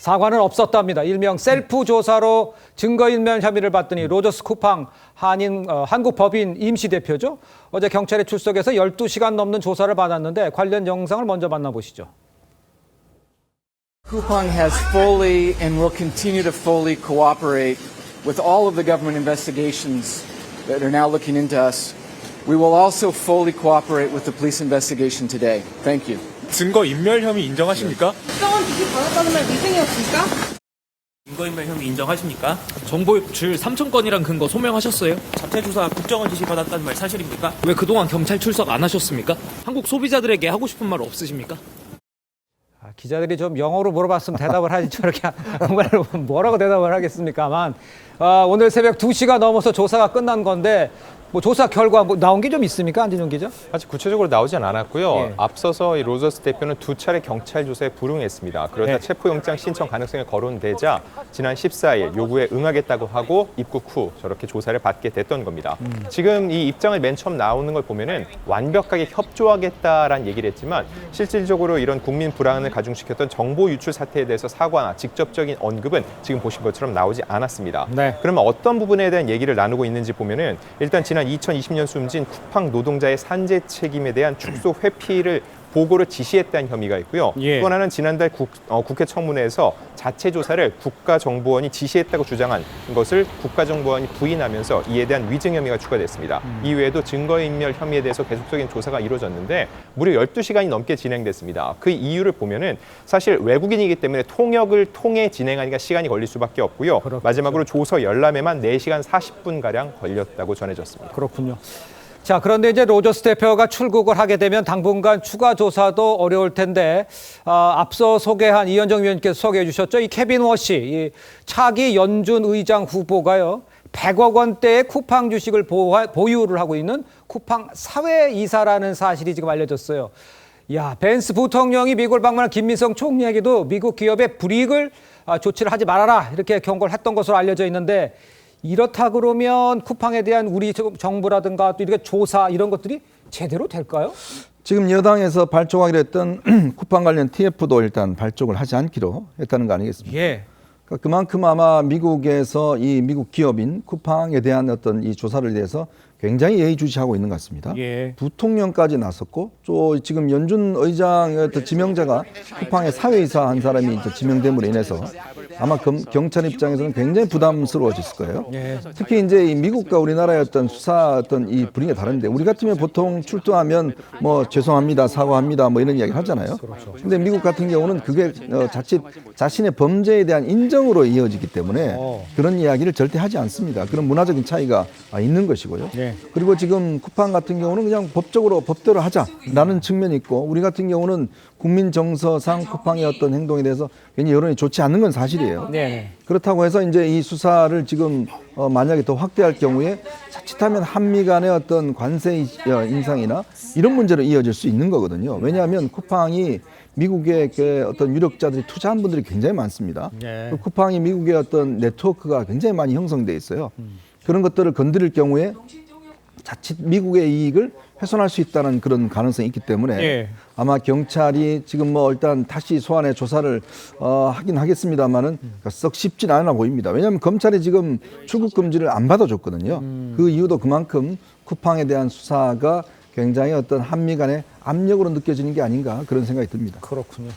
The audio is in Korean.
사과는 없었답니다. 일명 셀프 조사로 증거인멸 혐의를 받더니 로저스 쿠팡 한국법인 임시대표죠. 어제 경찰에 출석해서 12시간 넘는 조사를 받았는데 관련 영상을 먼저 만나보시죠. Coupang has fully and will continue to fully cooperate with all of the government investigations that are now looking into us. We will also fully cooperate with the police investigation today. Thank you. 증거 인멸 혐의 인정하십니까? 특정한 지시 받았다는 말 위증이었습니까? 증거인멸 혐의 인정하십니까? 정보 유출 3천 건이란 근거 소명하셨어요? 자체 조사 국정원 지시 받았다는 말 사실입니까? 왜 그동안 경찰 출석 안 하셨습니까? 한국 소비자들에게 하고 싶은 말 없으십니까? 기자들이 좀 영어로 물어봤으면 대답을 하지 저렇게 정말로 뭐라고 대답을 하겠습니까만 오늘 새벽 2시가 넘어서 조사가 끝난 건데 뭐 조사 결과 뭐 나온 게 좀 있습니까? 안진용 기자? 아직 구체적으로 나오진 않았고요. 예. 앞서서 이 로저스 대표는 2차례 경찰 조사에 불응했습니다. 그러다 예. 체포영장 신청 가능성이 거론되자 지난 14일 요구에 응하겠다고 하고 입국 후 저렇게 조사를 받게 됐던 겁니다. 지금 이 입장을 맨 처음 나오는 걸 보면은 완벽하게 협조하겠다라는 얘기를 했지만 실질적으로 이런 국민 불안을 가중시켰던 정보 유출 사태에 대해서 사과나 직접적인 언급은 지금 보신 것처럼 나오지 않았습니다. 네. 그러면 어떤 부분에 대한 얘기를 나누고 있는지 보면은 일단 지난 2020년 숨진 쿠팡 노동자의 산재 책임에 대한 축소 회피를 보고를 지시했다는 혐의가 있고요. 예. 또 하나는 지난달 국회 청문회에서 자체 조사를 국가정보원이 지시했다고 주장한 것을 국가정보원이 부인하면서 이에 대한 위증 혐의가 추가됐습니다. 이외에도 증거인멸 혐의에 대해서 계속적인 조사가 이루어졌는데 무려 12시간이 넘게 진행됐습니다. 그 이유를 보면은 사실 외국인이기 때문에 통역을 통해 진행하니까 시간이 걸릴 수밖에 없고요. 그렇죠. 마지막으로 조서 열람에만 4시간 40분가량 걸렸다고 전해졌습니다. 그렇군요. 자, 그런데 이제 로저스 대표가 출국을 하게 되면 당분간 추가 조사도 어려울 텐데 앞서 소개한 이현정 위원님께서 소개해 주셨죠. 이 케빈 워시, 이 차기 연준 의장 후보가요. 100억 원대의 쿠팡 주식을 보유를 하고 있는 쿠팡 사회이사라는 사실이 지금 알려졌어요. 야, 벤스 부통령이 미국을 방문한 김민성 총리에게도 미국 기업의 불이익을 조치를 하지 말아라 이렇게 경고를 했던 것으로 알려져 있는데 이렇다 그러면 쿠팡에 대한 우리 정부라든가 또 이렇게 조사 이런 것들이 제대로 될까요? 지금 여당에서 발족하기로 했던 쿠팡 관련 TF도 일단 발족을 하지 않기로 했다는 거 아니겠습니까? 예. 그러니까 그만큼 아마 미국에서 이 미국 기업인 쿠팡에 대한 어떤 이 조사를 대해서 굉장히 예의주시하고 있는 것 같습니다. 예. 부통령까지 나섰고 또 지금 연준 의장의 어떤 지명자가 쿠팡의 사회이사 한 사람이 이제 지명됨으로 인해서 아마 경찰 입장에서는 굉장히 부담스러워졌을 거예요. 예. 특히 이제 이 미국과 우리나라의 어떤 수사 어떤 이 분위기가 다른데 우리 같으면 보통 출두하면 뭐 죄송합니다, 사과합니다, 뭐 이런 이야기 하잖아요. 근데 미국 같은 경우는 그게 자칫 자신의 범죄에 대한 인정으로 이어지기 때문에 그런 이야기를 절대 하지 않습니다. 그런 문화적인 차이가 있는 것이고요. 예. 그리고 지금 쿠팡 같은 경우는 그냥 법대로 하자라는 측면이 있고 우리 같은 경우는 국민 정서상 쿠팡의 어떤 행동에 대해서 괜히 여론이 좋지 않는 건 사실이에요. 네. 그렇다고 해서 이제 이 수사를 지금 만약에 더 확대할 경우에 자칫하면 한미 간의 어떤 관세 인상이나 이런 문제로 이어질 수 있는 거거든요. 왜냐하면 쿠팡이 미국의 어떤 유력자들이 투자한 분들이 굉장히 많습니다. 네. 쿠팡이 미국의 어떤 네트워크가 굉장히 많이 형성돼 있어요. 그런 것들을 건드릴 경우에 자칫 미국의 이익을 훼손할 수 있다는 그런 가능성이 있기 때문에 예. 아마 경찰이 지금 뭐 일단 다시 소환해 조사를 하긴 하겠습니다만은 썩 쉽진 않아 보입니다. 왜냐하면 검찰이 지금 출국 금지를 안 받아줬거든요. 그 이유도 그만큼 쿠팡에 대한 수사가 굉장히 어떤 한미 간의 압력으로 느껴지는 게 아닌가 그런 생각이 듭니다. 그렇군요.